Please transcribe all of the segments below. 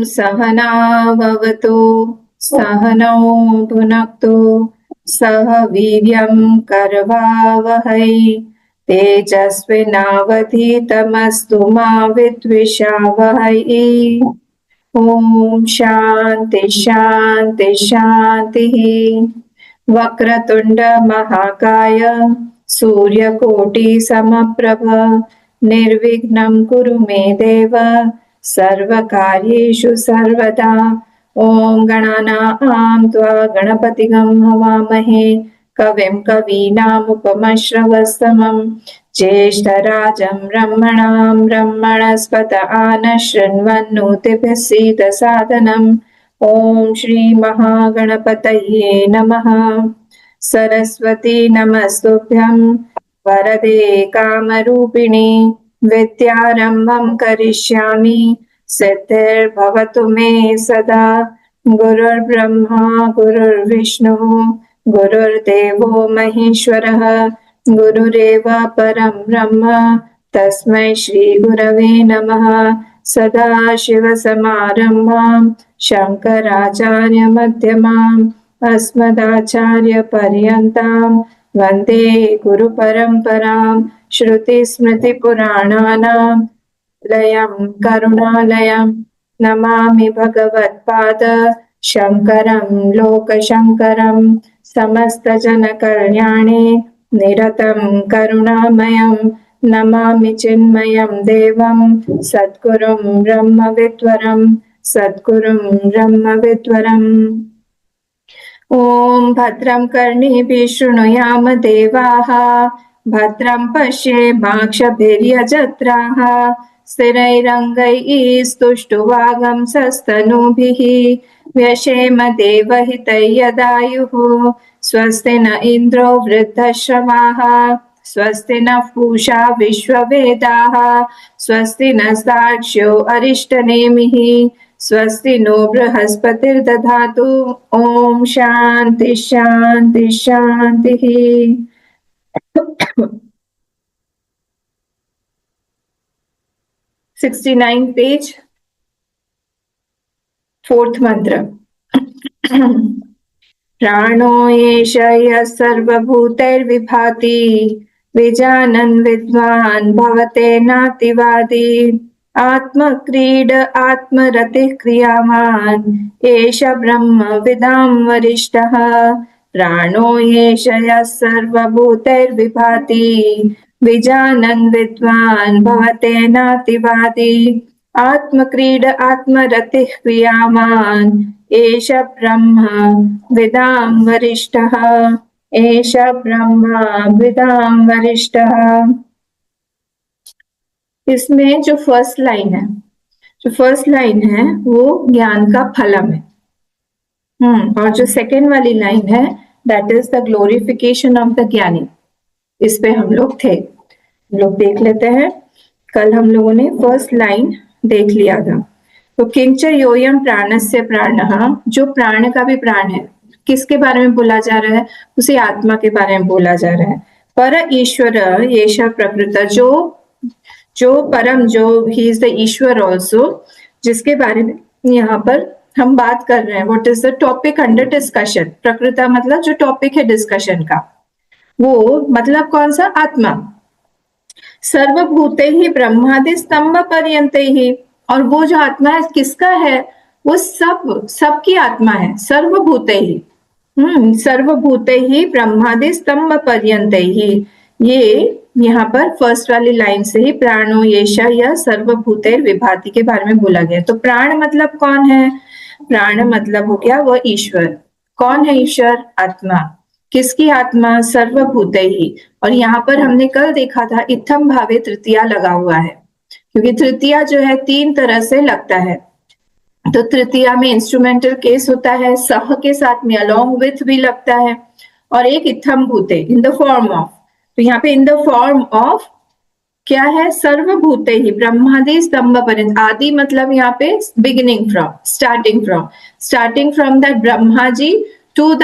सहनाववतु सहनौ भुनक्तु सह वीर्यं करवावहै तेजस्विनावधीतमस्तु मा विद्विषावहै। ओम शांति शांति शांति। वक्रतुंड महाकाय सूर्यकोटि समप्रभ निर्विघ्नं कुरु मे देव सर्वकार्येषु सर्वदा। ओम गणानां त्वा गणपतिगं हवामहे कविं कवीनामुपमश्रवस्तमं ज्येष्ठराजं ब्रह्मणां ब्रह्मणस्पत आनशृण्वन्नोतिभिः सीदसादनम्। ओम श्री महागणपतये नमः। सरस्वती नमस्तुभ्यं वरदे कामरूपिणी विद्यारम्भं करिष्यामि सिद्धिर्भवतु मे सदा। गुरुर्ब्रह्मा गुरुर्विष्णुः गुरुर्देवो महेश्वरः गुरुरेव परं ब्रह्म तस्मै श्री गुरवे नमः। सदाशिवसमारम्भां शङ्कराचार्यमध्यमाम् अस्मदाचार्यपर्यन्तां वन्दे गुरुपरम्परां। श्रुतिस्मृतिपुराणानाम् लयं करुणालयं नमामि भगवत्पाद शङ्करं लोकशङ्करं समस्तजनकल्याणे निरतं करुणामयं नमामि चिन्मयं देवं सद्गुरुं ब्रह्मविद्वरं सद्गुरुं ब्रह्मविद्वरम्। ॐ भद्रं कर्णेभिः शृणुयाम देवाः भद्रं पश्येमाक्षभिर्यजत्राः स्थिरैरङ्गैः स्तुष्टुवागंसस्तनूभिः व्यशेम देवहितैर्यदायुः। स्वस्ति न इन्द्रो वृद्धश्रवाः स्वस्ति नः पूषा विश्ववेदाः स्वस्ति नस्तार्क्ष्यो अरिष्टनेमिः स्वस्ति नो बृहस्पतिर्दधातु। ओम शांति शांति शांति। 69 पेज, 4th मंत्र। प्राणो एष यः सर्वभूतैर्विभाति विजानन् विद्वान् भवतेनातिवादी। आत्मक्रीड आत्मरतिः क्रियावान् एष ब्रह्मविदां वरिष्ठः। प्राणो एष यः सर्वभूतैर्विभाति विजानन् विद्वान् भवतेनातिवादी। आत्मक्रीड आत्मरतिः क्रियावान् एष ब्रह्म विदां वरिष्ठः। एष ब्रह्म विदां वरिष्ठः। इसमें जो फर्स्ट लाइन है वो ज्ञान का फलम है। और जो सेकेंड वाली लाइन है that is the glorification of the ज्ञानी। इस पे हम लोग थे, हम लोग देख लेते हैं। कल हम लोगों ने फर्स्ट लाइन देख लिया था। तो किंच योयम प्राणस्य प्राणः, जो प्राण का भी प्राण है, किसके बारे में बोला जा रहा है? उसी आत्मा के बारे में बोला जा रहा है। पर ईश्वर येष प्रकृत, जो परम, जो he is the Ishwar also, जिसके बारे में यहाँ पर हम बात कर रहे हैं। What is the topic under discussion? प्रकृता मतलब जो टॉपिक है डिस्कशन का, वो मतलब कौन सा? आत्मा। सर्वभूते ही ब्रह्मादि स्तंभ पर्यंते ही, और वो जो आत्मा है किसका है? वो सबकी आत्मा है। सर्वभूते ही, सर्वभूते ही ब्रह्मादि स्तंभ पर्यंते ही, ये यहाँ पर फर्स्ट वाली लाइन से ही प्राणो येष यः सर्वभूतैर विभाति के बारे में बोला गया। तो प्राण मतलब कौन है? प्राण मतलब हो गया वो ईश्वर। कौन है ईश्वर? आत्मा। किसकी आत्मा? सर्वभूते ही। और यहाँ पर हमने कल देखा था इत्थम भावे तृतीया लगा हुआ है, क्योंकि तृतीया जो है 3 तरह से लगता है। तो तृतीया में इंस्ट्रूमेंटल केस होता है, सह के साथ में अलोंग विथ भी लगता है, और एक इत्थम भूते इन द फॉर्म ऑफ। तो यहाँ पे इन द फॉर्म ऑफ क्या है? सर्वभूते ही ब्रह्मादि स्तंभ पर्यंत। आदि मतलब यहाँ पे beginning from, starting from that Brahma ji to the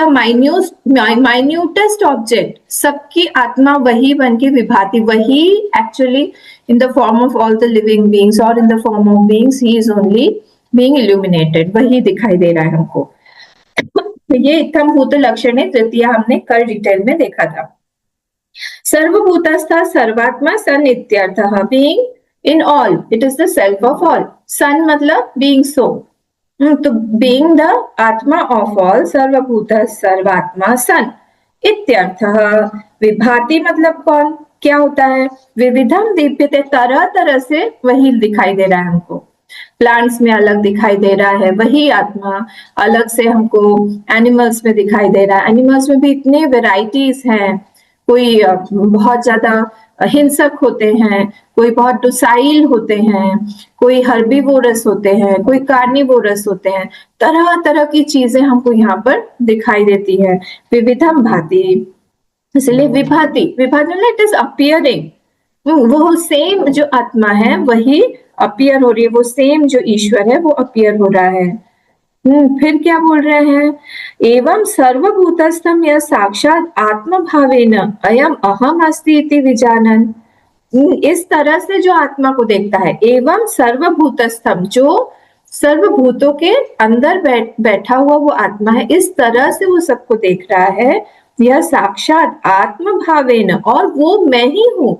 minutest object. सबकी आत्मा वही बन के विभाति, वही actually in the form of all the living beings or in the form of beings, he is only being illuminated, वही दिखाई दे रहा है हमको। तो ये इत्थम भूत लक्षण है, तृतीया हमने कल डिटेल में देखा था। सर्वभूतस्थ सर्वात्मा सन इत्यर्थः, being in all, it is the self of all. सन मतलब बीइंग सो, तो बीइंग द आत्मा ऑफ ऑल, सर्वभूत सर्वात्मा सन इत्यर्थः। विभाति मतलब कौन, क्या होता है, विविधम दीप्यते, तरह तरह से वही दिखाई दे रहा है हमको। प्लांट्स में अलग दिखाई दे रहा है वही आत्मा, अलग से हमको एनिमल्स में दिखाई दे रहा है। एनिमल्स में भी इतने वेराइटीज हैं, कोई बहुत ज्यादा हिंसक होते हैं, कोई बहुत डोसाइल होते हैं, कोई हर्बीवोरस होते हैं, कोई कार्निवोरस होते हैं। तरह तरह की चीजें हमको यहाँ पर दिखाई देती है। विविधम भाति, इसलिए विभाति, विभाति मतलब इट इज अपियरिंग, वो सेम जो आत्मा है वही अपीयर हो रही है, वो सेम जो ईश्वर है वो अपीयर हो रहा है। फिर क्या बोल रहे हैं, एवं सर्वभूतस्थम यह साक्षात आत्म भावेन अयम अहम अस्ति इति विजानन। इस तरह से जो आत्मा को देखता है, एवं सर्वभूतस्थम, जो सर्वभूतों के अंदर बैठा हुआ वो आत्मा है, इस तरह से वो सबको देख रहा है। यह साक्षात आत्म भावेन, और वो मैं ही हूं।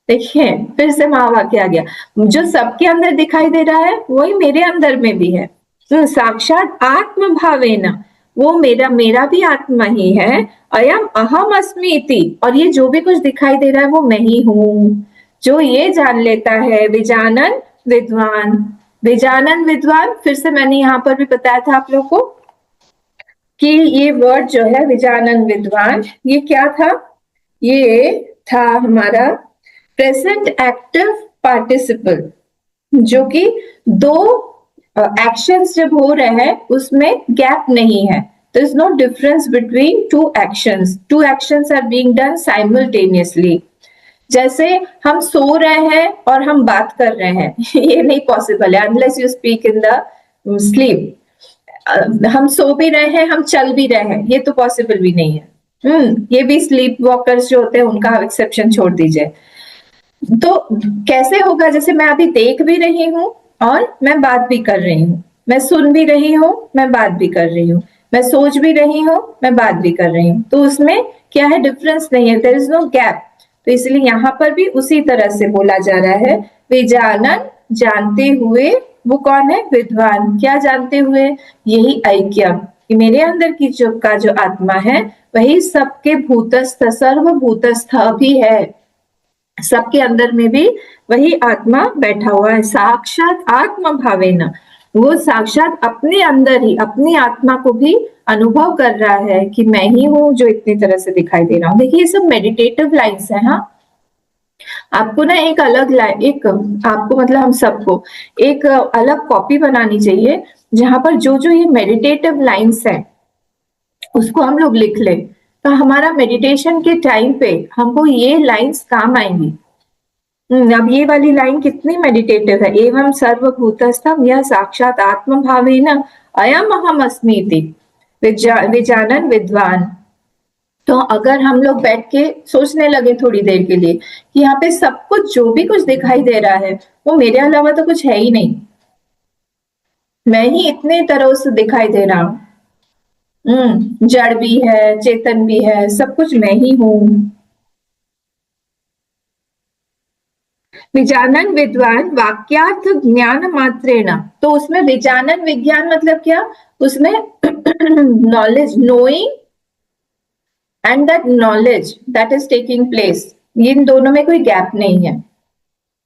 देखिए फिर से महावाक्य आ गया, जो सबके अंदर दिखाई दे रहा है वही मेरे अंदर में भी है। तो साक्षात आत्म भावेन, वो मेरा भी आत्मा ही है। अयम अहम अस्मि इति, और ये जो भी कुछ दिखाई दे रहा है वो मैं ही हूँ। जो ये जान लेता है, विजानन विद्वान, विजानन विद्वान, फिर से मैंने यहाँ पर भी बताया था आप लोग को कि ये वर्ड जो है विजानन विद्वान, ये क्या था, ये था हमारा प्रेजेंट एक्टिव पार्टिसिपल, जो कि दो एक्शंस जब हो रहे हैं उसमें गैप नहीं है। There is no difference between two actions are being done simultaneously. जैसे हम सो रहे हैं और हम बात कर रहे हैं ये नहीं पॉसिबल है unless you speak in the sleep. हम सो भी रहे हैं, हम चल भी रहे हैं, ये तो पॉसिबल भी नहीं है। ये भी स्लीप वॉकर्स जो होते हैं उनका एक्सेप्शन छोड़ दीजिए। तो कैसे होगा, जैसे मैं अभी देख भी रही हूँ और मैं बात भी कर रही हूँ, मैं सुन भी रही हूँ, मैं बात भी कर रही हूँ, मैं सोच भी रही हूँ, मैं बात भी कर रही हूँ, तो उसमें क्या है, डिफरेंस नहीं है, देयर इज नो गैप। तो इसलिए यहाँ पर भी उसी तरह से बोला जा रहा है, विजानन, जानते हुए, वो कौन है, विद्वान, क्या जानते हुए, यही ऐक्य, कि मेरे अंदर की जो आत्मा है वही सबके भूतस्थ, सर्वभूतस्थ भी है, सबके अंदर में भी वही आत्मा बैठा हुआ है। साक्षात आत्म भावेन, वो साक्षात अपने अंदर ही अपनी आत्मा को भी अनुभव कर रहा है कि मैं ही हूँ जो इतनी तरह से दिखाई दे रहा हूँ। देखिए ये सब मेडिटेटिव लाइन्स है। हाँ, आपको ना एक अलग लाइन, एक आपको मतलब हम सबको एक अलग कॉपी बनानी चाहिए जहां पर जो जो ये मेडिटेटिव लाइन्स है उसको हम लोग लिख लें, तो हमारा मेडिटेशन के टाइम पे हमको ये लाइन्स काम आएंगी। अब ये वाली लाइन कितनी मेडिटेटिव है, एवं सर्वभूतस्थम यह साक्षात आत्म भावेन अयम अहम अस्मि इति विजानन विद्वान। तो अगर हम लोग बैठ के सोचने लगे थोड़ी देर के लिए कि यहाँ पे सब कुछ जो भी कुछ दिखाई दे रहा है वो मेरे अलावा तो कुछ है ही नहीं, मैं ही इतने तरह से दिखाई दे रहा हूँ, जड़ भी है, चेतन भी है, सब कुछ मैं ही हूँ। विजानन विद्वान वाक्यार्थ ज्ञान मात्रेण, तो उसमें विजानन, विज्ञान मतलब क्या, उसमें knowledge, knowing and that knowledge that is taking place, इन दोनों में कोई गैप नहीं है।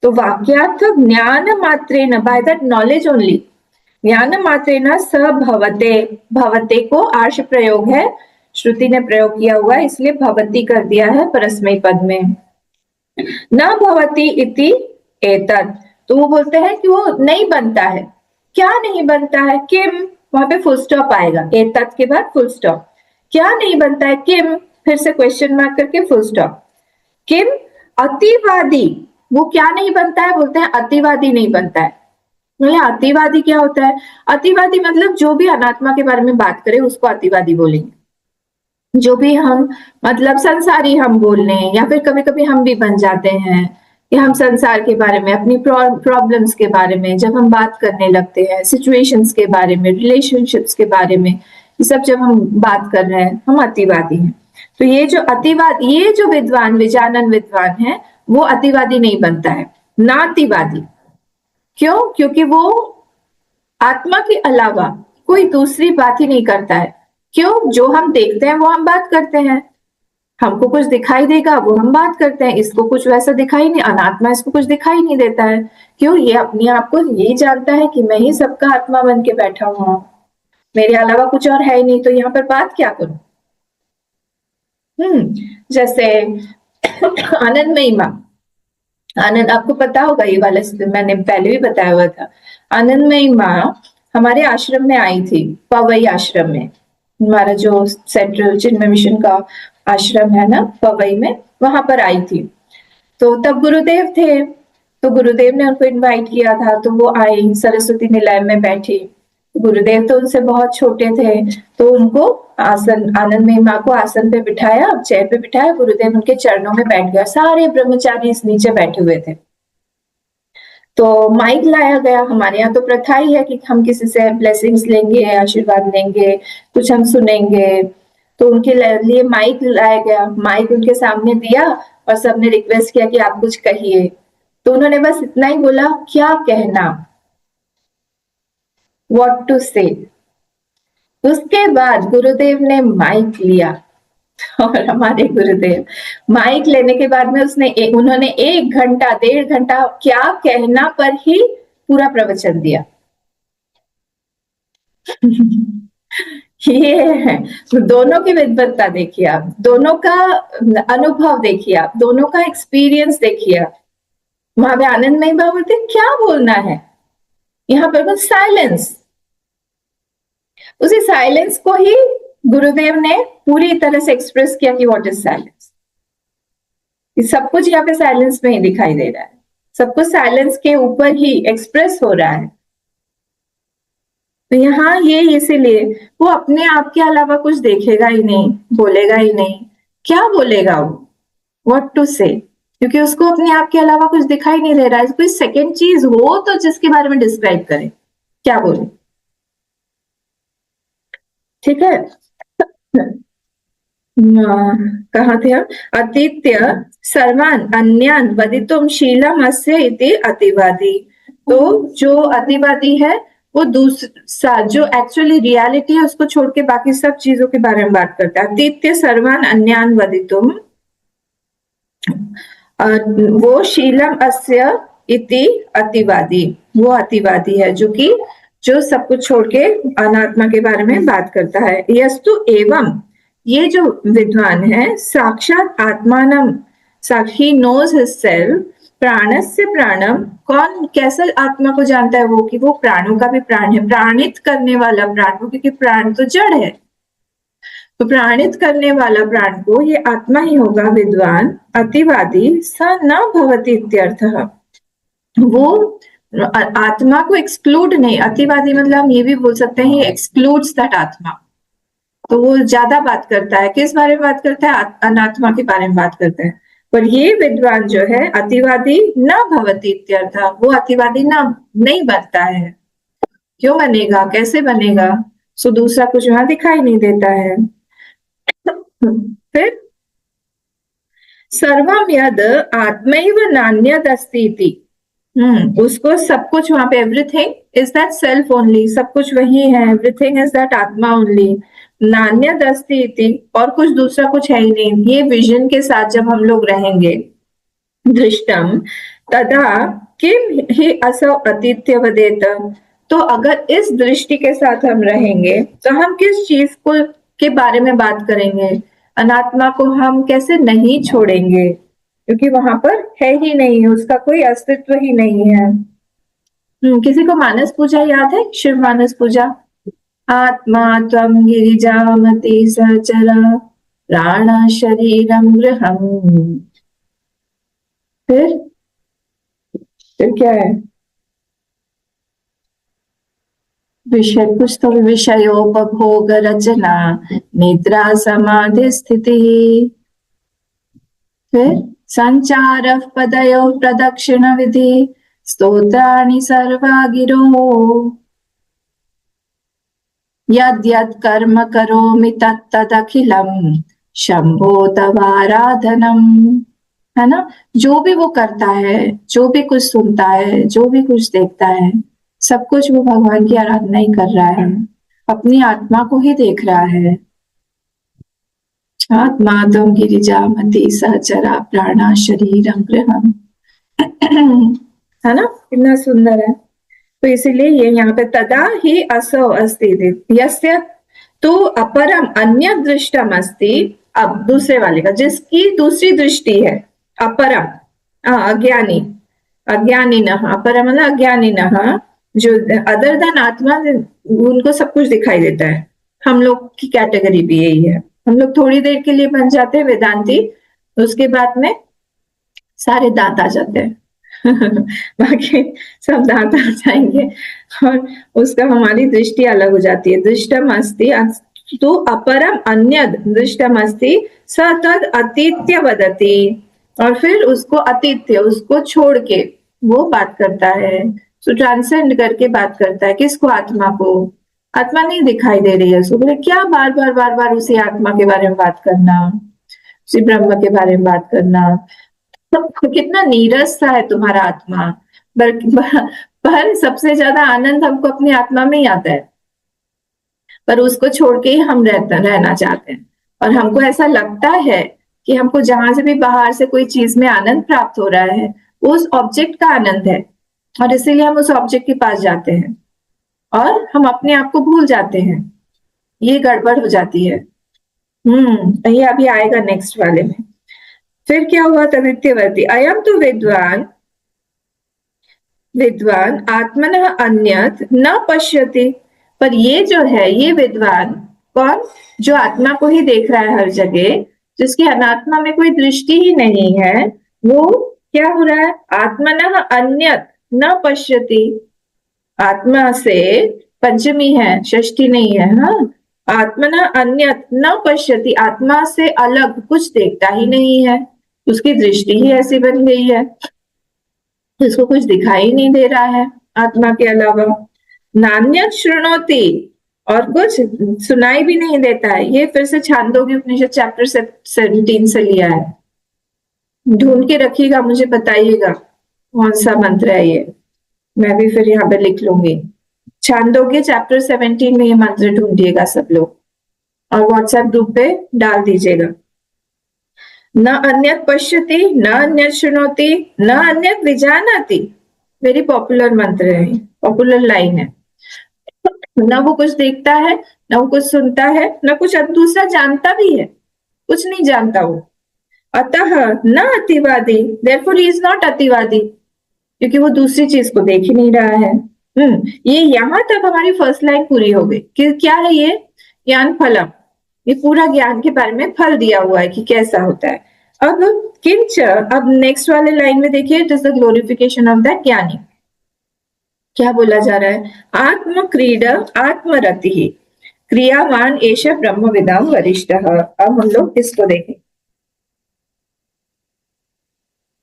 तो वाक्यार्थ ज्ञान मात्रेण, बाय दैट नॉलेज ओनली, ज्ञान मात्रेण स भवते, भवते को आर्ष प्रयोग है, श्रुति ने प्रयोग किया हुआ है इसलिए भवती कर दिया है परस्मैपद पद में। न भवती इति एतत्, तो वो बोलते हैं कि वो नहीं बनता है। क्या नहीं बनता है, किम, वहां पे फुल स्टॉप आएगा, एतत् के बाद फुल स्टॉप, क्या नहीं बनता है, किम, फिर से क्वेश्चन मार्क करके फुल स्टॉप, किम अतिवादी, वो क्या नहीं बनता है, बोलते हैं अतिवादी नहीं बनता है। अतिवादी क्या होता है, अतिवादी मतलब जो भी अनात्मा के बारे में बात करे उसको अतिवादी बोलेंगे। जो भी हम मतलब संसारी हम बोल लें, या फिर कभी कभी हम भी बन जाते हैं कि हम संसार के बारे में, अपनी प्रॉब्लम्स के बारे में जब हम बात करने लगते हैं, सिचुएशंस के बारे में, रिलेशनशिप्स के बारे में, ये सब जब हम बात कर रहे हैं, हम अतिवादी हैं। तो ये जो विद्वान, विजानन विद्वान है, वो अतिवादी नहीं बनता है, नातिवादी। क्यों? क्योंकि वो आत्मा के अलावा कोई दूसरी बात ही नहीं करता है। क्यों? जो हम देखते हैं वो हम बात करते हैं, हमको कुछ दिखाई देगा वो हम बात करते हैं, इसको कुछ वैसा दिखाई नहीं, अनात्मा इसको कुछ दिखाई नहीं देता है। क्यों? ये अपने आप को ये जानता है कि मैं ही सबका आत्मा बन के बैठा हुआ हूं, मेरे अलावा कुछ और है ही नहीं, तो यहाँ पर बात क्या करूं। जैसे आनंदमयी माँ, आनंद, आपको पता होगा ये वाला, मैंने पहले भी बताया हुआ था। आनंदमयी माँ हमारे आश्रम में आई थी, पवई आश्रम में, हमारा जो सेंट्रल चिन्मय मिशन का आश्रम है ना पवई में, वहां पर आई थी। तो तब गुरुदेव थे, तो गुरुदेव ने उनको इनवाइट किया था, तो वो आई, सरस्वती निलय में बैठी। गुरुदेव तो उनसे बहुत छोटे थे, तो उनको आसन, आनंदमयी माँ को आसन पे बिठाया, चेयर पे बिठाया, गुरुदेव उनके चरणों में बैठ गया, सारे ब्रह्मचारी इस नीचे बैठे हुए थे। तो माइक लाया गया, हमारे यहाँ तो प्रथा ही है कि हम किसी से ब्लेसिंग्स लेंगे, आशीर्वाद लेंगे, कुछ हम सुनेंगे, तो उनके लिए माइक लाया गया, माइक उनके सामने दिया और सबने रिक्वेस्ट किया कि आप कुछ कहिए। तो उन्होंने बस इतना ही बोला, क्या कहना, व्हाट टू से। उसके बाद गुरुदेव ने माइक लिया, और हमारे गुरुदेव माइक लेने के बाद में उन्होंने 1 घंटा 1.5 घंटा क्या कहना पर ही पूरा प्रवचन दिया। ये है, दोनों की विद्वत्ता देखिए आप, दोनों का अनुभव देखिए आप, दोनों का एक्सपीरियंस देखिए आप। वहां पे आनंदमयी बाबा बोलते क्या बोलना है, यहाँ पर बस साइलेंस। उसी साइलेंस को ही गुरुदेव ने पूरी तरह से एक्सप्रेस किया कि व्हाट इज साइलेंस। सब कुछ यहाँ पे साइलेंस में ही दिखाई दे रहा है, सब कुछ साइलेंस के ऊपर ही एक्सप्रेस हो रहा है। तो यहाँ ये इसीलिए वो अपने आप के अलावा कुछ देखेगा ही नहीं, बोलेगा ही नहीं। क्या बोलेगा वो, व्हाट टू से, क्योंकि उसको अपने आप के अलावा कुछ दिखाई नहीं दे रहा है। कोई सेकेंड चीज हो तो जिसके बारे में डिस्क्राइब करे, क्या बोले, ठीक है। कहा थे हम, अतीत्य सर्वान अन्यान वदितुम शीलम अस्य इति अतिवादी। तो जो अतिवादी है वो दूसरा जो एक्चुअली रियलिटी है उसको छोड़ के बाकी सब चीजों के बारे में बात करता है। अतीत्य सर्वान अन्यान वदितुम, वो शीलम अस्य इति अतिवादी, वो अतिवादी है जो सब कुछ छोड़ के अनात्मा के बारे में बात करता है। यस्तु एवं, ये जो विद्वान है, साक्षात आत्मानम, ही नोज हिमसेल्फ, प्राणस्य प्राणम, कौन कैसे आत्मा को जानता है वो, कि वो प्राणों का भी प्राण है, प्राणित करने वाला प्राण को, क्योंकि प्राण तो जड़ है, तो प्राणित करने वाला प्राण को ये आत्मा ही होगा। विद्वान अतिवादी स न भवति इत्यर्थः, वो आत्मा को एक्सक्लूड नहीं, अतिवादी मतलब हम ये भी बोल सकते हैं एक्सक्लूड्स दैट आत्मा। तो वो ज्यादा बात करता है, किस बारे में बात करता है, अनात्मा के बारे में बात करता है। पर ये विद्वान जो है अतिवादी न भवति इत्यर्थः, वो अतिवादी ना नहीं बनता है। क्यों बनेगा, कैसे बनेगा, सो दूसरा कुछ वहां दिखाई नहीं देता है। फिर सर्वम यद आत्मैव नान्यद अस्ति इति, उसको सब कुछ वहां पे, everything is that self only, सब कुछ वही है, एवरीथिंग इज दैट आत्मा ओनली, नान्यद अस्ति इति, और कुछ दूसरा कुछ है ही नहीं। ये विजन के साथ जब हम लोग रहेंगे, दृष्टम तदा किम ही असौ अतीत्य वदेत, तो अगर इस दृष्टि के साथ हम रहेंगे तो हम किस चीज को के बारे में बात करेंगे, अनात्मा को हम कैसे नहीं छोड़ेंगे, क्योंकि वहां पर है ही नहीं, उसका कोई अस्तित्व ही नहीं है। किसी को मानस पूजा याद है, शिव मानस पूजा, आत्मा त्वं गिरिजामति सहचर प्राण शरीरम गृहम्, फिर क्या है, विषय कुछ तो, विषयोपभोग रचना, निद्रा समाधि स्थिति, फिर संचारः पदयोः प्रदक्षिण विधि स्तोत्राणि सर्वा गिरो यद्यत् कर्म करोमि तत्तदखिलम् शंभो तवाराधनम। है ना, जो भी वो करता है, जो भी कुछ सुनता है, जो भी कुछ देखता है, सब कुछ वो भगवान की आराधना ही कर रहा है, अपनी आत्मा को ही देख रहा है। आत्मा तम गिरिजामति सहचरा प्राणा शरीरम गृहम्। है ना, कितना सुंदर है। तो इसीलिए ये यहाँ पे तदा ही असौ अस्ति यस्य तो अपरम अन्य दृष्टम अस्ति। अब दूसरे वाले का, जिसकी दूसरी दृष्टि है, अपरम अज्ञानी, अज्ञानी न, अपरम मतलब अज्ञानी न, जो अदर देन आत्मा, उनको सब कुछ दिखाई देता है। हम लोग की कैटेगरी भी यही है, हम लोग थोड़ी देर के लिए बन जाते हैं वेदांती, उसके बाद में सारे दांत आ जाते हैं। बाकी सब दांत आ जाएंगे और उसका हमारी दृष्टि अलग हो जाती है। दृष्टम अस्ति तो अपरम अन्य दृष्टम अस्ति स तद अतीत्य वदति, और फिर उसको अतीत्य, उसको छोड़ के वो बात करता है, तो ट्रांसेंड करके बात करता है। किसको? आत्मा को। आत्मा नहीं दिखाई दे रही है उसको, बोले क्या बार बार उसी आत्मा के बारे में बात करना, उसी ब्रह्म के बारे में बात करना। तो कितना नीरस सा है तुम्हारा आत्मा। पर सबसे ज्यादा आनंद हमको अपनी आत्मा में ही आता है, पर उसको छोड़ के ही हम रहना चाहते हैं। और हमको ऐसा लगता है कि हमको जहां से भी बाहर से कोई चीज में आनंद प्राप्त हो रहा है, वो उस ऑब्जेक्ट का आनंद है, और इसीलिए हम उस ऑब्जेक्ट के पास जाते हैं और हम अपने आप को भूल जाते हैं। ये गड़बड़ हो जाती है। ये अभी आएगा नेक्स्ट वाले में। फिर क्या हुआ? तदित्यवर्ती अयम तो विद्वान विद्वान आत्मन अन्यत न पश्यति। पर ये जो है, ये विद्वान कौन? जो आत्मा को ही देख रहा है हर जगह, जिसकी अनात्मा में कोई दृष्टि ही नहीं है, वो क्या हो रहा है? आत्मन अन्यत न पश्यति। आत्मा से पंचमी है, षष्ठी नहीं है। हाँ, आत्मना अन्यत न पश्यति, आत्मा से अलग कुछ देखता ही नहीं है, उसकी दृष्टि ही ऐसी बन गई है, इसको कुछ दिखाई नहीं दे रहा है आत्मा के अलावा। नान्यत शृणोति, और कुछ सुनाई भी नहीं देता है। ये फिर से छांदोग्य उपनिषद चैप्टर 17 से लिया है। ढूंढ के रखिएगा, मुझे बताइएगा कौन सा मंत्र है ये, मैं भी फिर यहाँ पे लिख लूंगी। छांदोग्य चैप्टर 17 में ये मंत्र ढूंढिएगा सब लोग, और व्हाट्सएप ग्रुप पे डाल दीजिएगा। न अन्यत पश्यति, न अन्यत शृणोति, न अन्यत विजानाति। वेरी पॉपुलर मंत्र है, पॉपुलर लाइन है। न वो कुछ देखता है, न वो कुछ सुनता है, न कुछ दूसरा जानता भी है, कुछ नहीं जानता वो। अतः न अतिवादी, देयरफॉर ही इज नॉट अतिवादी, क्योंकि वो दूसरी चीज को देख ही नहीं रहा है। ये यहां तक हमारी फर्स्ट लाइन पूरी हो गई कि क्या है ये? ज्ञान फलम। ये पूरा ज्ञान के बारे में फल दिया हुआ है कि कैसा होता है। अब किंच, अब नेक्स्ट वाले लाइन में देखिए, it is the glorification of the ज्ञानी। क्या बोला जा रहा है? आत्म क्रीड आत्मरति ही क्रियावान एश ब्रह्म विदाम वरिष्ठ। अब हम लोग इसको देखें।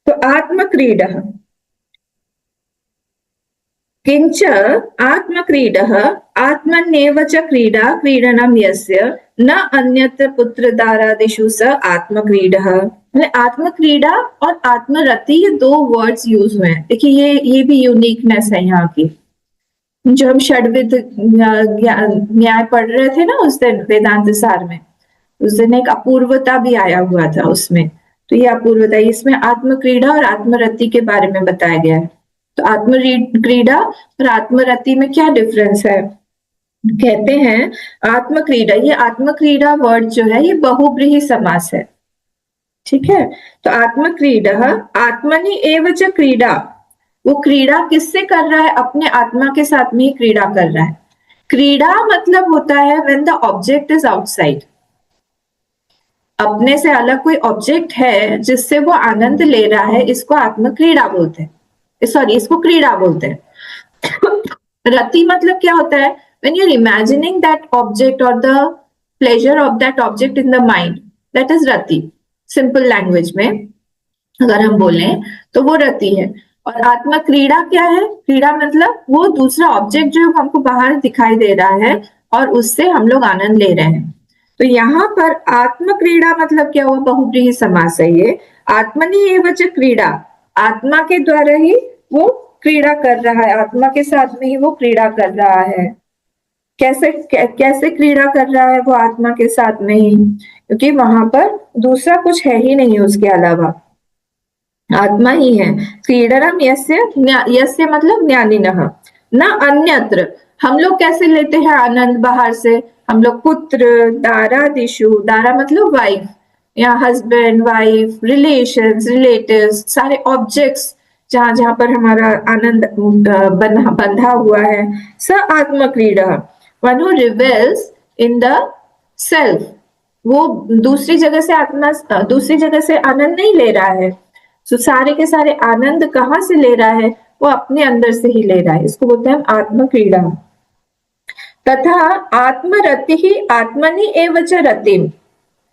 तो आत्म क्रीड किंच आत्मक्रीड आत्मन्येव च क्रीडा क्रीडनम यस्य न अन्यत्र पुत्रदारादिषु स आत्मक्रीडः। आत्मक्रीडा और आत्मरति, ये दो वर्ड्स यूज हुए हैं। देखिए ये भी यूनिकनेस है यहाँ की। जो हम षड्विध न्याय पढ़ रहे थे ना उस दिन वेदांत सार में, उस दिन एक अपूर्वता भी आया हुआ था उसमें। तो ये अपूर्वता, इसमें आत्मक्रीडा और आत्मरति के बारे में बताया गया है। तो आत्म क्रीडा और आत्मरति में क्या डिफरेंस है? कहते हैं आत्मक्रीडा, ये आत्मक्रीडा वर्ड जो है ये बहुब्रीहि समास है, ठीक है। तो आत्मक्रीडा आत्मनि एव च क्रीडा, वो क्रीड़ा किससे कर रहा है? अपने आत्मा के साथ में ही क्रीड़ा कर रहा है। क्रीड़ा मतलब होता है when the object is outside, अपने से अलग कोई ऑब्जेक्ट है जिससे वो आनंद ले रहा है, इसको आत्मक्रीड़ा बोलते हैं, सॉरी इसको क्रीड़ा बोलते हैं। रति मतलब क्या होता है? when you're imagining that object or the pleasure of that object in the mind, that is rati, simple language में। अगर हम बोलें तो वो रति है। और आत्मा क्रीड़ा क्या है? क्रीड़ा मतलब वो दूसरा ऑब्जेक्ट जो हमको बाहर दिखाई दे रहा है और उससे हम लोग आनंद ले रहे हैं। तो यहाँ पर आत्म क्रीड़ा मतलब क्या हुआ? बहुव्रीहि समास है ये। आत्मनि एव च क्रीड़ा, आत्मा के द्वारा ही वो क्रीड़ा कर रहा है, आत्मा के साथ में ही वो क्रीड़ा कर रहा है। कैसे क्रीड़ा कर रहा है वो आत्मा के साथ में ही? क्योंकि वहां पर दूसरा कुछ है ही नहीं उसके अलावा, आत्मा ही है। क्रीडनम यस्य, यस्य मतलब ज्ञानिनः, न अन्यत्र। हम लोग कैसे लेते हैं आनंद बाहर से? हम लोग पुत्र, दारादिशु, दारा मतलब वाइफ या हस्बैंड वाइफ, रिलेशंस, रिलेटिव्स, सारे ऑब्जेक्ट्स जहां जहां पर हमारा आनंद बंधा हुआ है। स आत्म क्रीड़ा, one who reveals in the self, वो दूसरी जगह से आत्मा, दूसरी जगह से आनंद नहीं ले रहा है। तो सारे के सारे आनंद कहाँ से ले रहा है? वो अपने अंदर से ही ले रहा है। इसको बोलते हैं आत्म क्रीड़ा। तथा आत्मरति ही आत्मनि एव च रतिम।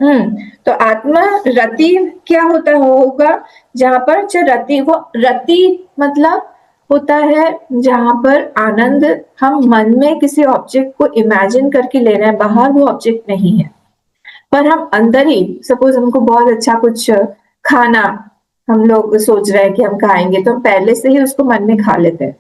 तो आत्मा रति क्या होता होगा? जहां पर च रति, वो रति मतलब होता है जहां पर आनंद हम मन में किसी ऑब्जेक्ट को इमेजिन करके ले रहे हैं, बाहर वो ऑब्जेक्ट नहीं है, पर हम अंदर ही, सपोज हमको बहुत अच्छा कुछ खाना हम लोग सोच रहे हैं कि हम खाएंगे, तो हम पहले से ही उसको मन में खा लेते हैं,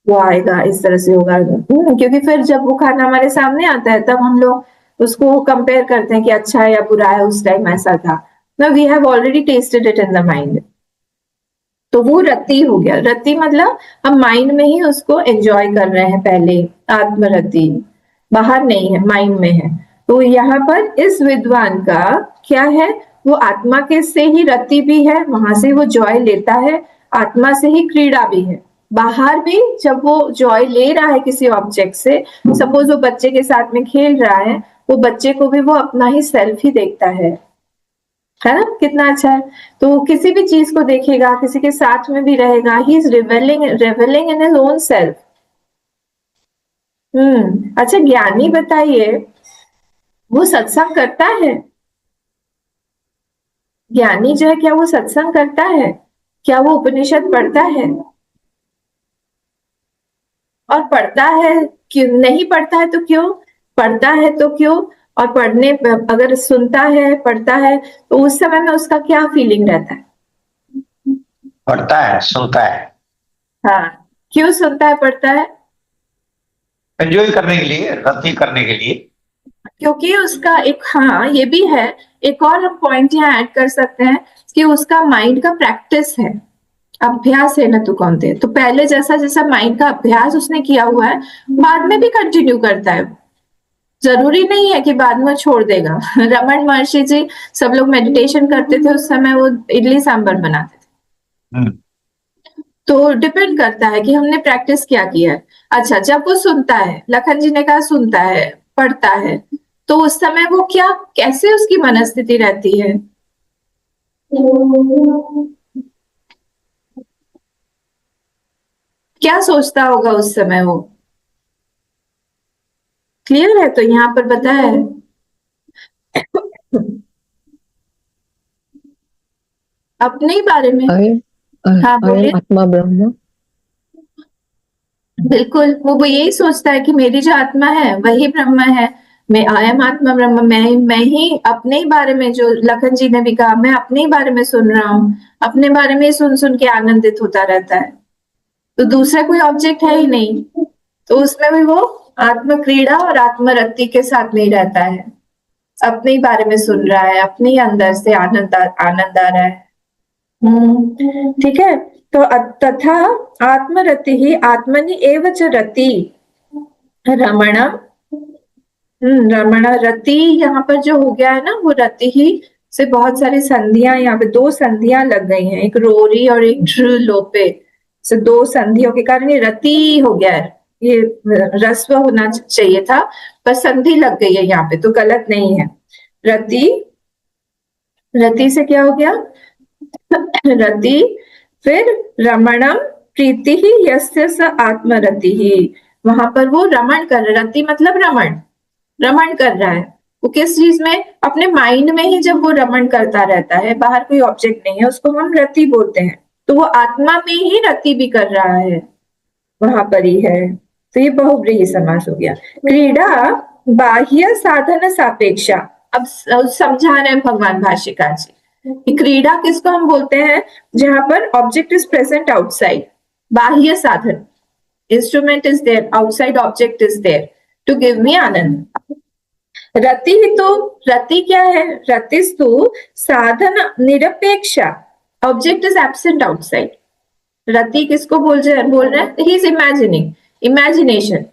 वो आएगा इस तरह से होगा। क्योंकि फिर जब वो खाना हमारे सामने आता है तब हम लोग उसको कंपेयर करते हैं कि अच्छा है या बुरा है, उस टाइम ऐसा था। ना, we have already tested it in the mind. तो वो रति हो गया। रति मतलब हम माइंड में ही उसको एंजॉय कर रहे हैं पहले, आत्मरति, बाहर नहीं है, माइंड में है। तो यहाँ पर इस विद्वान का क्या है? वो आत्मा के से ही रति भी है, वहां से वो जॉय लेता है, आत्मा से ही क्रीड़ा भी है। बाहर भी जब वो जॉय ले रहा है किसी ऑब्जेक्ट से, सपोज वो बच्चे के साथ में खेल रहा है, वो बच्चे को भी वो अपना ही सेल्फ ही देखता है ना? कितना अच्छा है। तो किसी भी चीज को देखेगा, किसी के साथ में भी रहेगा, he is revelling in his own self. अच्छा ज्ञानी बताइए, वो सत्संग करता है? ज्ञानी जो है, क्या वो सत्संग करता है? क्या वो उपनिषद पढ़ता है? और पढ़ता है क्यों? नहीं पढ़ता है तो क्यों? पढ़ता है तो क्यों? और पढ़ने, अगर सुनता है, पढ़ता है, तो उस समय में उसका क्या फीलिंग रहता है? पढ़ता है, सुनता है। हाँ, क्यों सुनता है, पढ़ता है? एंजॉय करने के लिए, रति करने के लिए। क्योंकि उसका एक, हाँ ये भी है, एक और हम पॉइंट यहाँ ऐड कर सकते हैं कि उसका माइंड का प्रैक्टिस है, अभ्यास है ना, तू कौन थे, तो पहले जैसा जैसा माइंड का अभ्यास उसने किया हुआ है, बाद में भी कंटिन्यू करता है। जरूरी नहीं है कि बाद में छोड़ देगा। रमन महर्षि जी, सब लोग मेडिटेशन करते थे उस समय, वो इडली सांभर बनाते थे। तो डिपेंड करता है कि हमने प्रैक्टिस क्या किया है। अच्छा, जब वो सुनता है, लखन जी ने कहा सुनता है, पढ़ता है, तो उस समय वो क्या, कैसे उसकी मनस्थिति रहती है? क्या सोचता होगा उस समय वो? क्लियर है? तो यहाँ पर बताया है। अपने ही बारे में। हाँ अयम बोलिए। आत्मा ब्रह्म। बिल्कुल, वो यही सोचता है कि मेरी जो आत्मा है वही ब्रह्म है। मैं अयम आत्मा ब्रह्म, मैं ही अपने ही बारे में, जो लखन जी ने भी कहा, मैं अपने ही बारे में सुन रहा हूँ, अपने बारे में सुन सुन के आनंदित होता रहता है। तो दूसरा कोई ऑब्जेक्ट है ही नहीं, तो उसमें भी वो आत्म क्रीड़ा और आत्मरति के साथ नहीं रहता है, अपने ही बारे में सुन रहा है, अपने ही अंदर से आनंद आ रहा है। ठीक है। तो तथा आत्मरति ही आत्मनि एव च रति रमण। रमण रति यहाँ पर जो हो गया है ना, वो रति ही से बहुत सारी संधियां, यहाँ पे दो संधियां लग गई हैं, एक रोरी और एक ढ्र लोपे से, दो संधियों के कारण ये रति हो गया है। ये रस्व होना चाहिए था, पर संधि लग गई है यहाँ पे, तो गलत नहीं है। रति, रति से क्या हो गया? रति, फिर रमणम प्रीति ही यस्य स आत्मरति ही, वहां पर वो रमण कर, रति मतलब रमण, रमण कर रहा है। वो किस चीज में, अपने माइंड में ही जब वो रमण करता रहता है, बाहर कोई ऑब्जेक्ट नहीं है, उसको हम रति बोलते हैं। तो वो आत्मा में ही रति भी कर रहा है, वहां पर ही है। तो ये बहुव्रीहि समास हो गया। क्रीड़ा बाह्य साधन सापेक्षा। अब समझा रहे हैं भगवान भाष्यकार जी कि क्रीड़ा किसको हम बोलते हैं, जहां पर ऑब्जेक्ट इज प्रेजेंट आउटसाइड, बाह्य साधन, instrument is there, outside object is there to give me आनंद। रति ही तो, रति क्या है, रतिस्तु साधन निरपेक्षा, ऑब्जेक्ट इज एब्सेंट आउटसाइड। रति किसको बोल रहे हैं, ही इज इमेजिनिंग, इमेजिनेशन।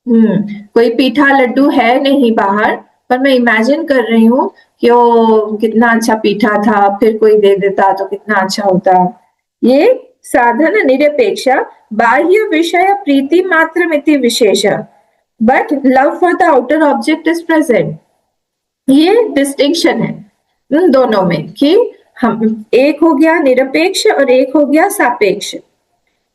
कोई पीठा लड्डू है नहीं बाहर, पर मैं इमेजिन कर रही हूँ कि वो कितना अच्छा पीठा था, फिर कोई दे देता तो कितना अच्छा होता। ये साधन निरपेक्षा बाह्य विषय प्रीति मात्र मिति विशेष, but love for the outer object is present. ये डिस्टिंक्शन है उन दोनों में कि हम, एक हो गया निरपेक्ष और एक हो गया सापेक्ष।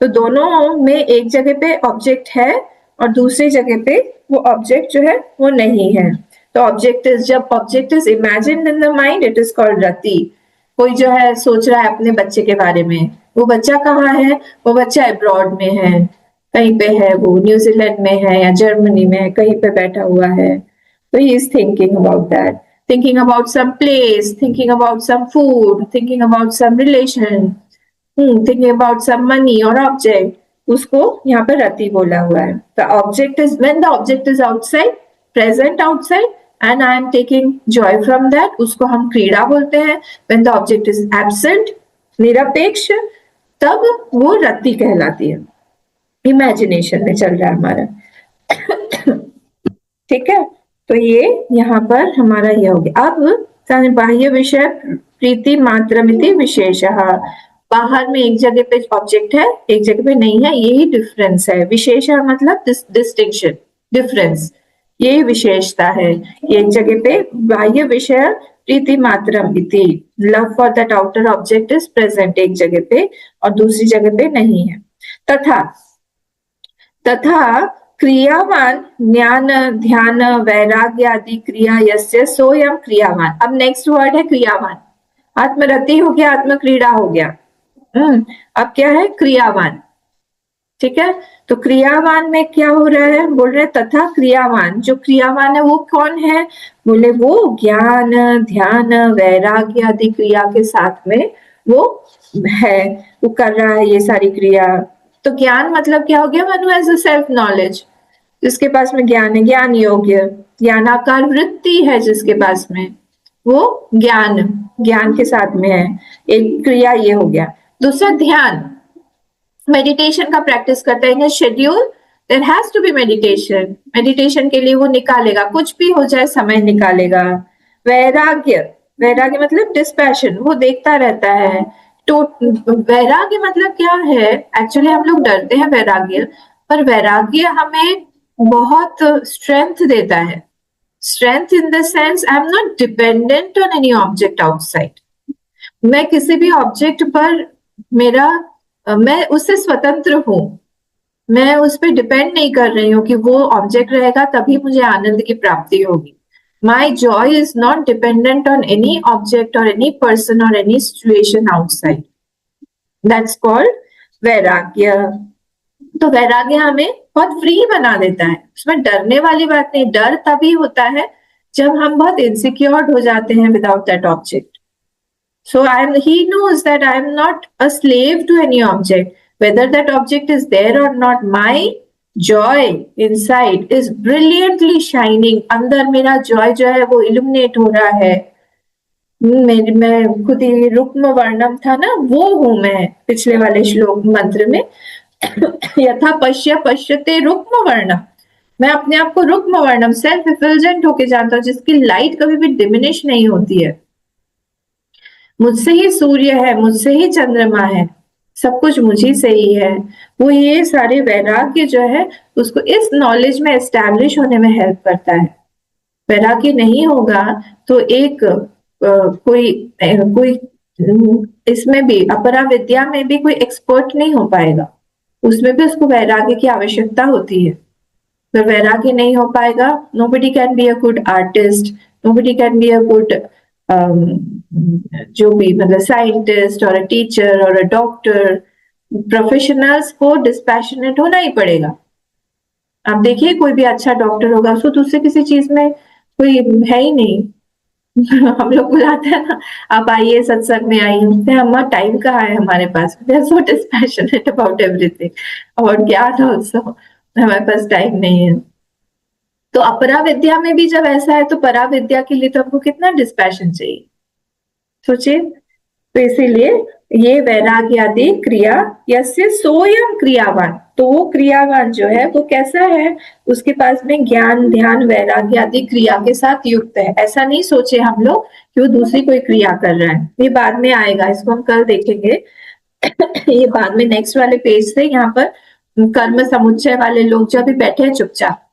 तो दोनों में एक जगह पे ऑब्जेक्ट है और दूसरी जगह पे वो ऑब्जेक्ट जो है वो नहीं है। तो ऑब्जेक्ट इज, जब object is imagined in the mind, it is called रति। कोई जो है सोच रहा है अपने बच्चे के बारे में, वो बच्चा कहाँ है, वो बच्चा अब्रॉड में है, कहीं पे है, वो न्यूजीलैंड में है या जर्मनी में है, कहीं पे बैठा हुआ है। So he is thinking about that, thinking about some place, thinking about some food, thinking about some relation, thinking about some money or object. उसको यहाँ पर रति बोला हुआ है। The object is, when the object is outside, present outside, and I am taking joy from that, उसको हम क्रीड़ा बोलते हैं। When the object is absent, निरपेक्ष, तब वो रति कहलाती है। इमेजिनेशन में चल रहा है हमारा। ठीक है, तो ये यहाँ पर हमारा ये हो गया। अब बाह्य विषय प्रीति मात्रमिति विशेषः, बाहर में एक जगह पे ऑब्जेक्ट है, एक जगह पे नहीं है, यही डिफरेंस है। विशेष मतलब डिस्टिंक्शन, डिफरेंस, ये विशेषता है। एक जगह पे बाह्य विषय प्रीति मात्रम इति, love for that outer object is present एक जगह पे और दूसरी जगह पे नहीं है। तथा क्रियावान ज्ञान ध्यान वैराग्य आदि क्रिया यस्य सोयम क्रियावान। अब नेक्स्ट वर्ड है क्रियावान। आत्मरति हो गया, आत्म क्रीड़ा हो गया। अब क्या है, क्रियावान। ठीक है, तो क्रियावान में क्या हो रहा है, बोल रहे तथा क्रियावान, जो क्रियावान है वो कौन है, बोले वो ज्ञान ध्यान वैराग्य आदि क्रिया के साथ में वो है, वो कर रहा है ये सारी क्रिया। तो ज्ञान मतलब क्या हो गया, Manu as a self knowledge, जिसके पास में ज्ञान है, ज्ञान योग्य, ज्ञानाकार वृत्ति है जिसके पास में, वो ज्ञान, ज्ञान के साथ में है। एक क्रिया ये हो गया। दूसरा ध्यान, मेडिटेशन का प्रैक्टिस करते हैं, schedule, there has to be meditation, meditation के लिए वो निकालेगा, कुछ भी हो जाए समय निकालेगा। वैराग्य, वैराग्य मतलब डिस्पैशन, वो देखता रहता है। तो वैराग्य मतलब क्या है, एक्चुअली हम लोग डरते हैं वैराग्य, पर वैराग्य हमें बहुत स्ट्रेंथ देता है। Strength in the sense I am not dependent on any object outside. मैं किसी भी ऑब्जेक्ट पर मेरा, मैं उससे स्वतंत्र हूं, मैं उस पर डिपेंड नहीं कर रही हूँ कि वो ऑब्जेक्ट रहेगा तभी मुझे आनंद की प्राप्ति होगी। My joy is not dependent on any object or any person or any situation outside. That's called वैराग्य। तो वैराग्य हमें बहुत फ्री बना देता है, उसमें डरने वाली बात नहीं। डर तभी होता है जब हम बहुत इनसिक्योर्ड हो जाते हैं without that object. So he knows that I am not a slave to any object, whether that object is there or not. My joy inside is brilliantly shining. अंदर मेरा joy जो है वो illuminate हो रहा है। मैं खुद ही रुक्म वर्णम था ना, वो हूं मैं पिछले वाले श्लोक मंत्र में। यथा पश्यते रुक्म वर्णम, मैं अपने आप को रुक्म वर्णम, सेल्फ इफल्जेंट होके जानता हूँ, जिसकी लाइट कभी भी डिमिनिश नहीं होती है। मुझसे ही सूर्य है, मुझसे ही चंद्रमा है, सब कुछ मुझी से ही है। वो ये सारे वैराग्य जो है उसको इस नॉलेज में एस्टैब्लिश होने में हेल्प करता है। वैराग्य नहीं होगा तो एक कोई इसमें भी, अपरा विद्या में भी कोई एक्सपर्ट नहीं हो पाएगा, उसमें भी उसको वैराग्य की आवश्यकता होती है। तो वैराग्य नहीं हो पाएगा, nobody can be a good artist, nobody can be a good जो भी मतलब साइंटिस्ट और अ टीचर और अ डॉक्टर, प्रोफेशनल्स को डिस्पैशनेट होना ही पड़ेगा। आप देखिए कोई भी अच्छा डॉक्टर होगा, उसको दूसरे किसी चीज में कोई है ही नहीं। हम लोग बुलाते हैं ना, आप आइए सत्संग में आइए, बोलते हैं अम्मा टाइम कहाँ है हमारे पास, they are so dispassionate about everything, about ज्ञान ऑल्सो, हमारे पास टाइम नहीं है। तो अपरा विद्या में भी जब ऐसा है तो परा विद्या के लिए तो हमको कितना डिस्पैशन चाहिए, सोचिए। तो इसीलिए ये वैराग्य आदि क्रिया यस्य सोयम क्रियावान, तो वो क्रियावान जो है वो कैसा है, उसके पास में ज्ञान ध्यान वैराग्य आदि क्रिया के साथ युक्त है। ऐसा नहीं सोचे हम लोग कि वो दूसरी कोई क्रिया कर रहा है, ये बाद में आएगा, इसको हम कल देखेंगे। ये बाद में नेक्स्ट वाले पेज से, यहाँ पर कर्म समुच्चय वाले लोग जो अभी बैठे हैं चुपचाप,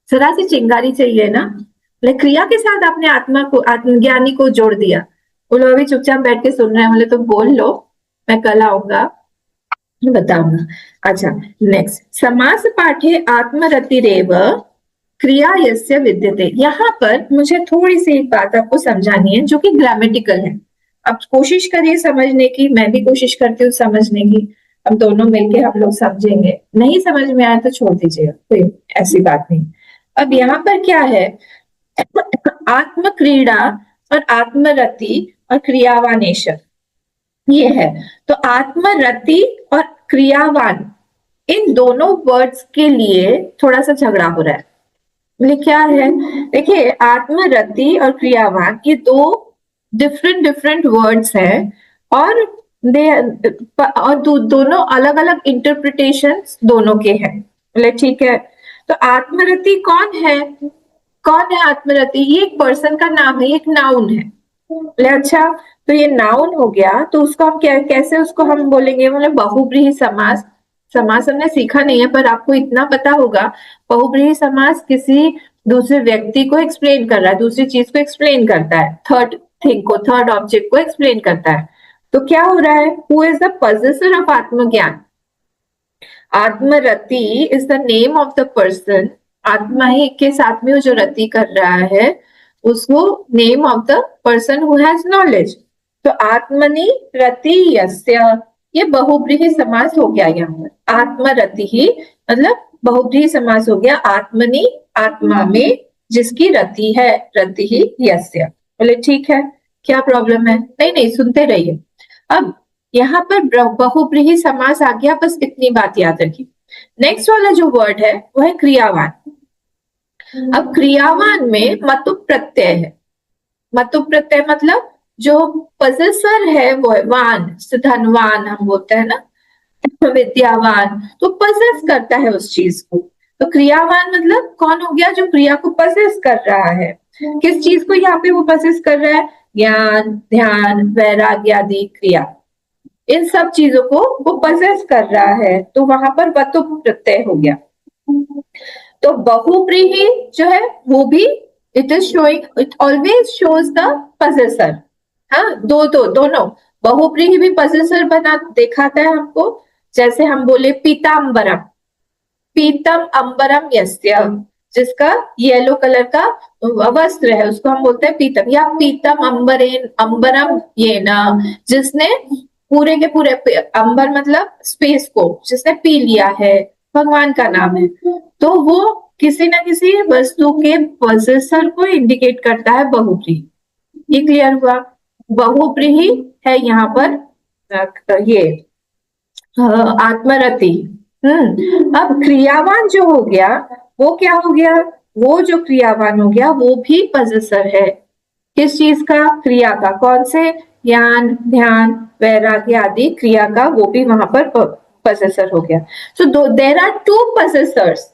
जरा सी चिंगारी चाहिए ना, बोले क्रिया के साथ आपने आत्मा को आत्मज्ञानी को जोड़ दिया। वो लोग अभी चुपचाप बैठ के सुन रहे हैं, बोले तो बोल लो, मैं कल आऊंगा बताऊंगा। अच्छा नेक्स्ट, समास पाठे आत्मरतिरेव क्रिया यस्य विद्यते। यहाँ पर मुझे थोड़ी सी एक बात आपको समझानी है जो कि ग्रामेटिकल है। आप कोशिश करिए समझने की, मैं भी कोशिश करती हूँ समझने की, हम दोनों मिलके हम लोग समझेंगे। नहीं समझ में आया तो छोड़ दीजिएगा, कोई ऐसी बात नहीं। अब यहाँ पर क्या है, आत्म क्रीड़ा और आत्मरति और क्रियावानेश, ये है। तो आत्मरति और क्रियावान, इन दोनों वर्ड्स के लिए थोड़ा सा झगड़ा हो रहा है। बोले क्या है, देखिए आत्मरति और क्रियावान ये दो डिफरेंट डिफरेंट वर्ड्स हैं, और दोनों अलग अलग इंटरप्रिटेशंस दोनों के हैं। बोले ठीक है, तो आत्मरति कौन है, कौन है आत्मरति, ये एक पर्सन का नाम है, एक नाउन है। बोले अच्छा, तो ये नाउन हो गया, तो उसको हम कैसे उसको हम बोलेंगे, मतलब बहुब्रीहि समास। समास हमने सीखा नहीं है, पर आपको इतना पता होगा, बहुब्रीहि समास किसी दूसरे व्यक्ति को एक्सप्लेन कर रहा है, दूसरी चीज को एक्सप्लेन करता है, थर्ड थिंग को, थर्ड ऑब्जेक्ट को एक्सप्लेन करता है। तो क्या हो रहा है, who is the possessor of आत्मज्ञान, आत्मरति is the name of the person, आत्मा ही के साथ में वो जो रति कर रहा है उसको name of the person who has knowledge. तो आत्मनि रति यस्य, ये बहुब्रीहि समास हो गया। यहाँ पर आत्मरति ही मतलब बहुब्रीहि समास हो गया, आत्मनि आत्मा में जिसकी रति है, रति ही यस्य। बोले ठीक है, क्या प्रॉब्लम है, नहीं नहीं सुनते रहिए। अब यहाँ पर बहुब्रीहि समास आ गया, बस इतनी बात याद रखिए। नेक्स्ट वाला जो वर्ड है वो है क्रियावान। अब क्रियावान में मतु प्रत्यय है, मतु प्रत्यय मतलब जो पजेसर है वो है वान, धनवान हम बोलते हैं ना, विद्यावान, तो पजेस करता है उस चीज को। तो क्रियावान मतलब कौन हो गया, जो क्रिया को पजेस कर रहा है। किस चीज को यहाँ पे वो पजेस कर रहा है, ज्ञान ध्यान वैराग्य आदि क्रिया, इन सब चीजों को वो पजेस कर रहा है, तो वहां पर वतु प्रत्यय हो गया। तो बहुब्रीहि जो है वो भी it is showing, it always shows the possessor. हाँ दोनों बहुब्रीहि भी पजेसर बना दिखाता है हमको, जैसे हम बोले पीताम्बरम, पीतम अंबरम यस्य, जिसका येलो कलर का वस्त्र है उसको हम बोलते हैं पीतम, या पीतम अंबरेन अंबरम ये ना, जिसने पूरे के पूरे, अंबर मतलब स्पेस को जिसने पी लिया है, भगवान का नाम है। तो वो किसी ना किसी वस्तु के पोजेसर को इंडिकेट करता है बहुब्रीहि। ये क्लियर हुआ, बहुब्रीहि है यहाँ पर ये आत्मरति। अब क्रियावान जो हो गया वो क्या हो गया, वो जो क्रियावान हो गया वो भी पोजेसर है, किस चीज का, क्रिया का, कौन से, ज्ञान ध्यान वैराग्य आदि क्रिया का, वो भी वहां पर possessor हो गया। So there are two possessors,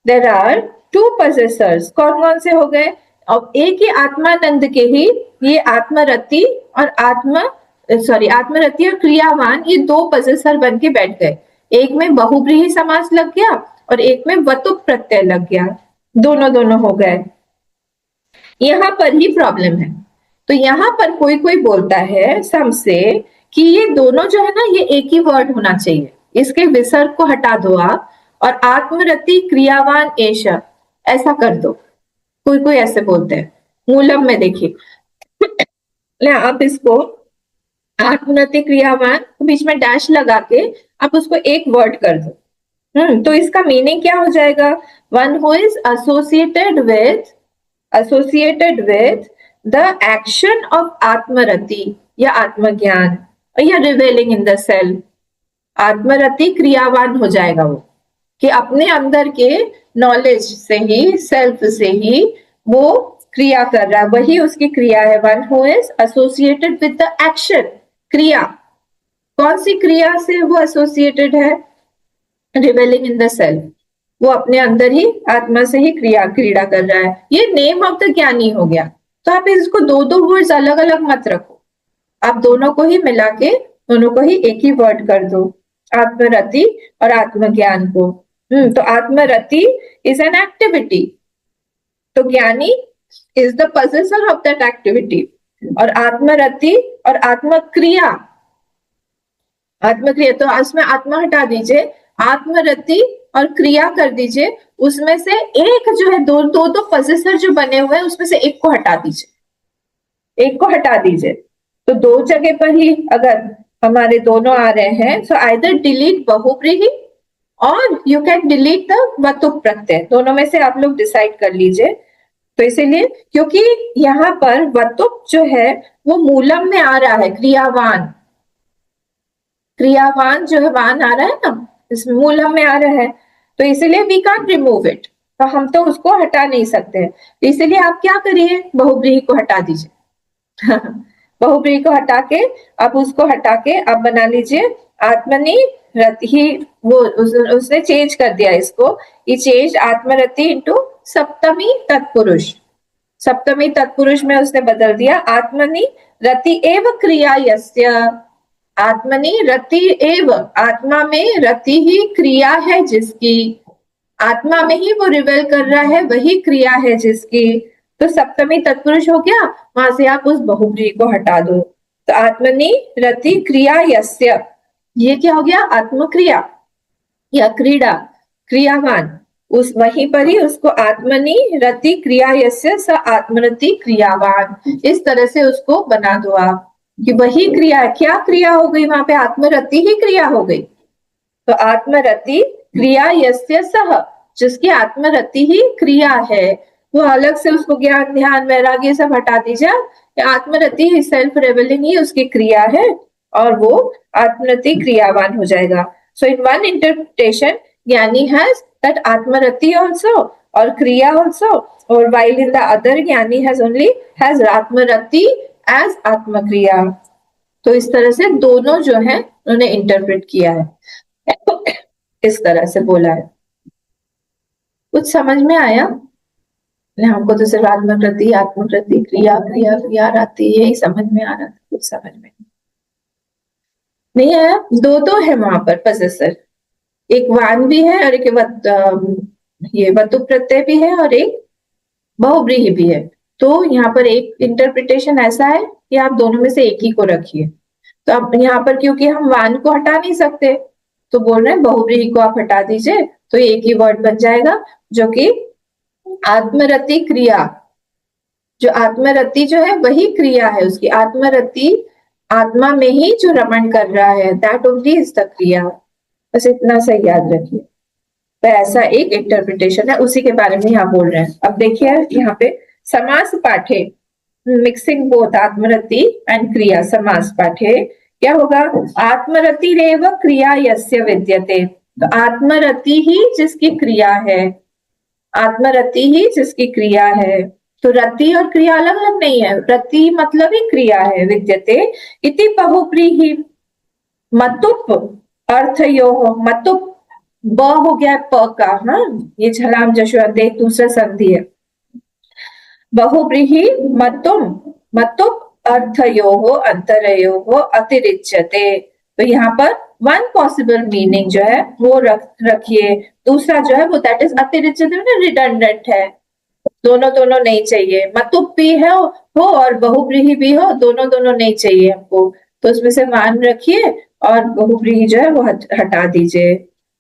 there are two possessors, कौन कौन से हो गए, अब एक ही आत्मानंद के ही ये आत्मरति और आत्मरति और क्रियावान, ये दो possessor बन के बैठ गए। एक में बहुब्रीहि समास लग गया और एक में वतु प्रत्यय लग गया, दोनों हो गए। यहाँ पर ही प्रॉब्लम है। तो यहाँ पर कोई कोई बोलता है सम से कि ये दोनों जो है ना ये एक ही वर्ड होना चाहिए, इसके विसर्ग को हटा दो आप और आत्मरति क्रियावान एष ऐसा कर दो। कोई कोई ऐसे बोलते हैं। मूलम में देखिए, आप इसको आत्मनति क्रियावान बीच में डैश लगा के आप उसको एक वर्ड कर दो। तो इसका मीनिंग क्या हो जाएगा? One who is associated with the action of आत्मरति या आत्मज्ञान या रिवेलिंग इन द सेल्फ। आत्मरति क्रियावान हो जाएगा वो, कि अपने अंदर के नॉलेज से ही, सेल्फ से ही वो क्रिया कर रहा है, वही उसकी क्रिया है। One who is associated with the action, क्रिया। कौन सी क्रिया से वो एसोसिएटेड है? रिवेलिंग इन द सेल्फ, वो अपने अंदर ही आत्मा से ही क्रीड़ा कर रहा है। ये नेम ऑफ द ज्ञानी हो गया। तो आप इसको दो दो वर्ड्स अलग अलग मत रखो, आप दोनों को ही मिला के दोनों को ही एक ही वर्ड कर दो, आत्मरति और आत्मज्ञान को। तो आत्मरति इज एन एक्टिविटी, तो ज्ञानी is the possessor of that activity. और आत्मरति और आत्मक्रिया, आत्मक्रिया तो उसमें आत्मा हटा दीजिए, आत्मरति और क्रिया कर दीजिए। उसमें से एक जो है, दो दो दो पोजेसर जो बने हुए हैं उसमें से एक को हटा दीजिए, एक को हटा दीजिए। तो दो जगह पर ही अगर हमारे दोनों आ रहे हैं, सो आइदर डिलीट बहुब्रीहि और यू कैन डिलीट द वतुप प्रत्यय, दोनों में से आप लोग डिसाइड कर लीजिए। तो इसीलिए, क्योंकि यहाँ पर वतुप जो है वो मूलम में आ रहा है, क्रियावान, क्रियावान जो है वान आ रहा है ना, इसमें मूलम में आ रहा है, तो इसीलिए वी कांट रिमूव इट, तो हम तो उसको हटा नहीं सकते। तो इसीलिए आप क्या करिए, बहुब्रीहि को हटा दीजिए। बहुब्रीहि को हटा के, अब उसको हटा के आप बना लीजिए आत्मनि रति। वो उसने चेंज कर दिया इसको, ये चेंज आत्मरति इनटू सप्तमी तत्पुरुष। सप्तमी तत्पुरुष में उसने बदल दिया, आत्मनि रति एव क्रिया यस्य। आत्मनि रति एव, आत्मा में रति ही क्रिया है जिसकी, आत्मा में ही वो रिवेल कर रहा है, वही क्रिया है जिसकी। तो सप्तमी तत्पुरुष हो गया, वहां से आप उस बहुब्रीहि को हटा दो। तो आत्मनि रति क्रिया यस्य, ये क्या हो गया? आत्मक्रिया या क्रीड़ा, क्रियावान। उस वहीं पर ही उसको आत्मनि रति क्रिया यस्य स आत्मरति क्रियावान, इस तरह से उसको बना दो आप, कि वही क्रिया, क्या क्रिया हो गई वहां पे? आत्मरति ही क्रिया हो गई। तो आत्मरति क्रिया यस्य सह, जिसकी आत्मरति ही क्रिया है, वो अलग से उसको ज्ञान ध्यान वैराग्य सब हटा दीजिए। आत्मरति ही, सेल्फ रेवलिंग ही उसकी क्रिया है, और वो आत्मरति क्रियावान हो जाएगा। सो इन वन इंटरप्रिटेशन, ज्ञानी हैज दैट आत्मरति आल्सो और क्रिया आल्सो, और while in the other ज्ञानी has आत्मरति एज आत्मक्रिया। तो इस तरह से दोनों जो है उन्होंने इंटरप्रेट किया है, इस तरह से बोला है। कुछ समझ में आया? हमको तो सिर्फ आत्मकृति आत्मकृति क्रिया क्रिया क्रिया आती है, यही समझ में आ रहा था, कुछ समझ में नहीं आया। दो तो है वहां पर पोजेसर, एक वान भी है और एक ये वतु प्रत्यय भी है और एक बहुब्रीहि भी है। तो यहाँ पर एक इंटरप्रिटेशन ऐसा है कि आप दोनों में से एक ही को रखिए। तो अब यहाँ पर क्योंकि हम वान को हटा नहीं सकते, तो बोल रहे हैं बहुब्रीहि को आप हटा दीजिए, तो एक ही वर्ड बन जाएगा, जो कि आत्मरति क्रिया। जो आत्मरति जो है वही क्रिया है उसकी, आत्मरति आत्मा में ही जो रमण कर रहा है, दैट ओनली इज द क्रिया। बस इतना सा याद रखिए। तो ऐसा एक इंटरप्रिटेशन है, उसी के बारे में यहाँ बोल रहे हैं। अब देखिए यहाँ पे समास पाठे, मिक्सिंग बोथ आत्मरति एंड क्रिया। समास पाठे क्या होगा? आत्मरति रेव क्रिया यस्य विद्यते, तो आत्मरति ही जिसकी क्रिया है, आत्मरति ही जिसकी क्रिया है। तो रति और क्रिया अलग अलग नहीं है, रति मतलब ही क्रिया है। विद्यते इति बहुब्रीहि मतुप अर्थयोः, मतुप ब हो गया प का, हाँ ये झलाम जशुअंते दूसरा संधि है। बहुब्रीहि मतुम, मतुप अर्थयोः अंतरयोः अतिरिच्यते। तो यहाँ पर वन पॉसिबल मीनिंग जो है वो रखिए, दूसरा जो है वो दैट इज अतिरिच्यते, रिडंडेंट है, दोनों दोनों नहीं चाहिए। मतुप भी है हो और बहुब्रीहि भी हो, दोनों दोनों नहीं चाहिए हमको, तो उसमें से मान रखिए और बहुब्रीहि जो है वो हटा दीजिए।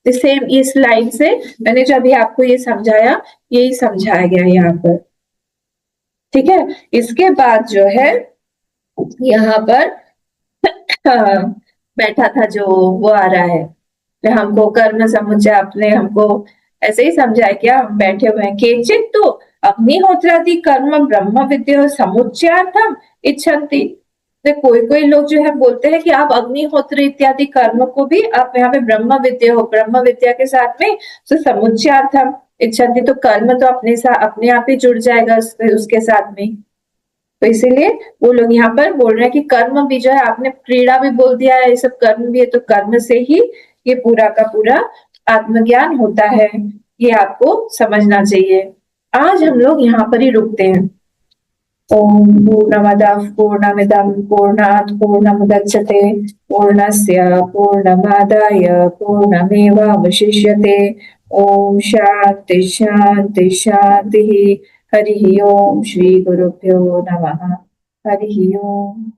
सेम इस लाइन से मैंने जो अभी आपको ये समझाया, यही समझाया गया यहाँ पर। ठीक है। इसके बाद जो है यहाँ पर बैठा था जो, वो आ रहा है कि हमको कर्म समुच्चय, आपने हमको ऐसे ही समझा है क्या, हम बैठे हुए हैं। केचित तो अग्निहोत्रादि कर्म ब्रह्म विद्या समुच्चयार्थम इच्छन्ति। तो कोई कोई लोग जो है बोलते हैं कि आप अग्निहोत्र इत्यादि कर्म को भी आप यहाँ पे ब्रह्म विद्या हो, ब्रह्म विद्या के साथ में तो समुच्चयार्थम इच्छन्ति, तो कर्म तो अपने साथ अपने आप ही जुड़ जाएगा उसके साथ में। तो इसीलिए वो लोग यहाँ पर बोल रहे हैं कि कर्म भी जो है, आपने क्रीड़ा भी बोल दिया है, ये सब कर्म भी है, तो कर्म से ही ये पूरा का पूरा आत्मज्ञान होता है, ये आपको समझना चाहिए। आज हम लोग यहाँ पर ही रुकते हैं। ओम पूर्णमदः पूर्णमिदं पूर्णात् पूर्णमुदच्यते पूर्णस्य पूर्णमादाय पूर्णमेवावशिष्यते। ओम शांति शांति शांति। हरि ओम। श्री गुरुभ्यो नमः। हरि ओम।